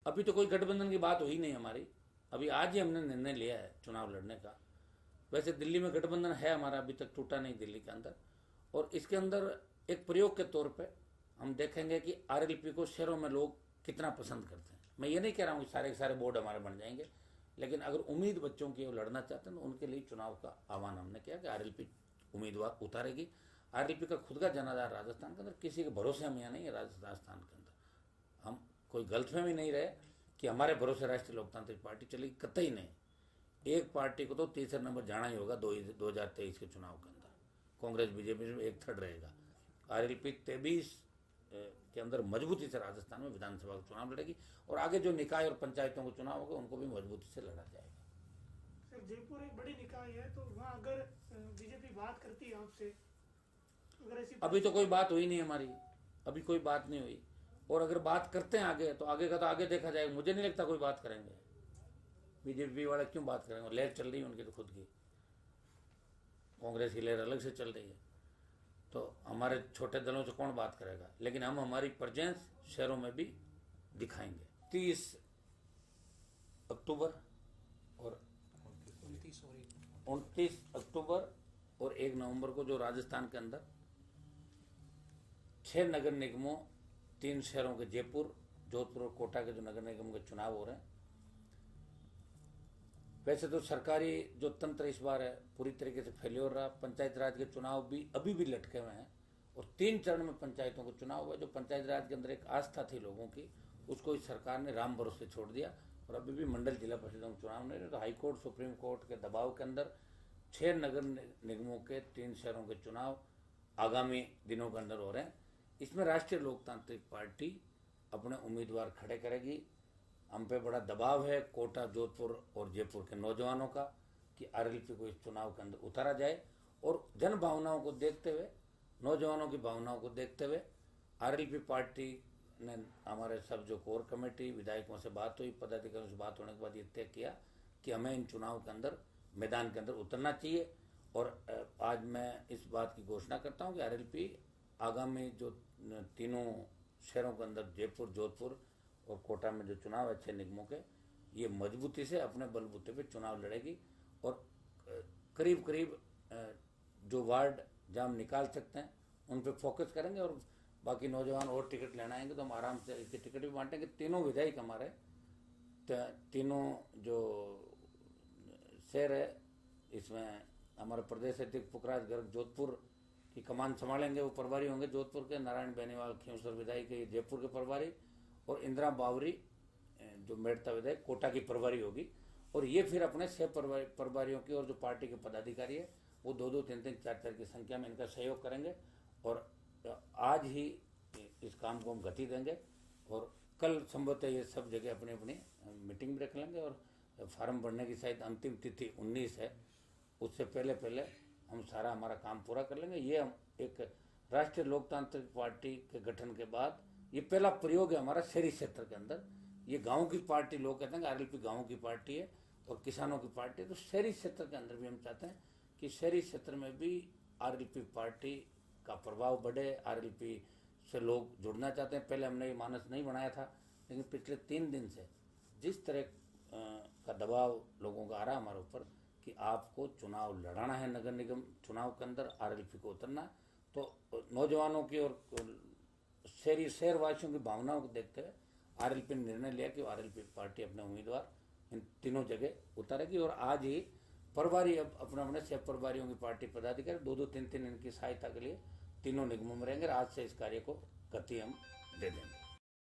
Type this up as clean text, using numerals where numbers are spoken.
अभी तो कोई गठबंधन की बात हुई नहीं हमारी। अभी आज ही हमने निर्णय लिया है चुनाव लड़ने का। वैसे दिल्ली में गठबंधन है हमारा, अभी तक टूटा नहीं दिल्ली के अंदर। और इसके अंदर एक प्रयोग के तौर पे हम देखेंगे कि आरएलपी को शहरों में लोग कितना पसंद करते हैं। मैं ये नहीं कह रहा हूँ कि सारे के सारे बोर्ड हमारे बन जाएंगे, लेकिन अगर उम्मीद बच्चों की वो लड़ना चाहते हैं तो उनके लिए चुनाव का आह्वान हमने किया कि आरएलपी उम्मीदवार उतारेगी। आरएलपी का खुद का जनाधार राजस्थान के अंदर, किसी के भरोसे हम यहाँ नहीं है राजस्थान के अंदर। हम कोई गलतफहमी नहीं रहे कि हमारे भरोसे राष्ट्रीय लोकतांत्रिक पार्टी चलेगी, कतई नहीं। एक पार्टी को तो तीसरे नंबर जाना ही होगा 2023 के चुनाव के अंदर। कांग्रेस बीजेपी में एक थर्ड रहेगा। आरएलपी 23 के अंदर मजबूती से राजस्थान में विधानसभा का चुनाव लड़ेगी और आगे जो निकाय और पंचायतों के चुनाव होगा उनको भी मजबूती से लड़ा जाएगा। सर, जयपुर एक बड़ी निकाय है, तो वहाँ अगर बीजेपी बात करती है आपसे, अगर ऐसी अभी तो कोई बात हुई नहीं हमारी, अभी कोई बात नहीं हुई। और अगर बात करते हैं आगे तो आगे का तो आगे देखा जाएगा। मुझे नहीं लगता कोई बात करेंगे। बीजेपी वाले क्यों बात करेंगे? लहर चल रही है उनकी तो खुद की, कांग्रेस की लहर अलग से चल रही है। तो हमारे छोटे दलों से कौन बात करेगा? लेकिन हम हमारी प्रेजेंस शहरों में भी दिखाएंगे। 30 अक्टूबर और 29 अक्टूबर और 1 नवंबर को जो राजस्थान के अंदर 6 नगर निगमों, 3 शहरों के जयपुर, जोधपुर और कोटा के जो नगर निगम के चुनाव हो रहे हैं। वैसे तो सरकारी जो तंत्र इस बार है पूरी तरीके से फेल्योर रहा। पंचायत राज के चुनाव भी अभी भी लटके हुए हैं और 3 चरण में पंचायतों के चुनाव हुए। जो पंचायत राज के अंदर एक आस्था थी लोगों की, उसको इस सरकार ने राम भरोसे छोड़ दिया और अभी भी मंडल जिला परिषदों के चुनाव नहीं रहे। तो हाईकोर्ट सुप्रीम कोर्ट के दबाव के अंदर 6 नगर निगमों के 3 शहरों के चुनाव आगामी दिनों के अंदर हो रहे हैं। इसमें राष्ट्रीय लोकतांत्रिक पार्टी अपने उम्मीदवार खड़े करेगी। हम पे बड़ा दबाव है कोटा, जोधपुर और जयपुर के नौजवानों का कि आरएलपी को इस चुनाव के अंदर उतारा जाए। और जन भावनाओं को देखते हुए, नौजवानों की भावनाओं को देखते हुए आरएलपी पार्टी ने हमारे सब जो कोर कमेटी विधायकों से बात हुई, पदाधिकारियों से बात होने के बाद ये तय किया कि हमें इन चुनाव के अंदर मैदान के अंदर उतरना चाहिए। और आज मैं इस बात की घोषणा करता हूँ कि आरएलपी आगामी जो तीनों शहरों के अंदर जयपुर, जोधपुर और कोटा में जो चुनाव है 6 निगमों के, ये मजबूती से अपने बलबूते पे चुनाव लड़ेगी। और करीब करीब जो वार्ड जहाँ हम निकाल सकते हैं उन पे फोकस करेंगे। और बाकी नौजवान और टिकट लेना आएंगे तो हम आराम से इसके टिकट भी बांटेंगे। तीनों विधायक हमारे, तीनों जो शहर है इसमें हमारे प्रदेश अध्यक्ष पुखराज गर्ग जोधपुर की कमान संभालेंगे, वो प्रभारी होंगे जोधपुर के। नारायण बेनीवाल खींवसर विधायक है जयपुर के प्रभारी, और इंदिरा बावरी जो मेड़ता विधायक कोटा की प्रभारी होगी। और ये फिर अपने 6 प्रभारियों की और जो पार्टी के पदाधिकारी है वो 2-2, 3-3, 4-4 की संख्या में इनका सहयोग करेंगे। और आज ही इस काम को हम गति देंगे और कल संभवतः ये सब जगह अपनी अपनी मीटिंग भी रख लेंगे। और फार्म भरने की शायद अंतिम तिथि 19 है, उससे पहले पहले हम सारा हमारा काम पूरा कर लेंगे। ये हम एक राष्ट्रीय लोकतांत्रिक पार्टी के गठन के बाद ये पहला प्रयोग है हमारा शहरी क्षेत्र के अंदर। ये गांव की पार्टी, लोग कहते हैं कि आरएलपी गांव की पार्टी है और किसानों की पार्टी है, तो शहरी क्षेत्र के अंदर भी हम चाहते हैं कि शहरी क्षेत्र में भी आरएलपी पार्टी का प्रभाव बढ़े, आरएलपी से लोग जुड़ना चाहते हैं। पहले हमने ये मानस नहीं बनाया था, लेकिन पिछले 3 दिन से जिस तरह का दबाव लोगों का आ रहा है हमारे ऊपर कि आपको चुनाव लड़ाना है, नगर निगम चुनाव के अंदर आरएलपी को उतरना, तो नौजवानों की और शहरवासियों की भावनाओं को देखते हुए आरएलपी ने निर्णय लिया कि आरएलपी पार्टी अपने उम्मीदवार इन तीनों जगह उतारेगी। और आज ही प्रभारी अब अपने अपने 6 प्रभारियों की पार्टी पदाधिकारी 2-2, 3-3 इनकी सहायता के लिए तीनों निगमों में रहेंगे। आज से इस कार्य को गति हम दे देंगे।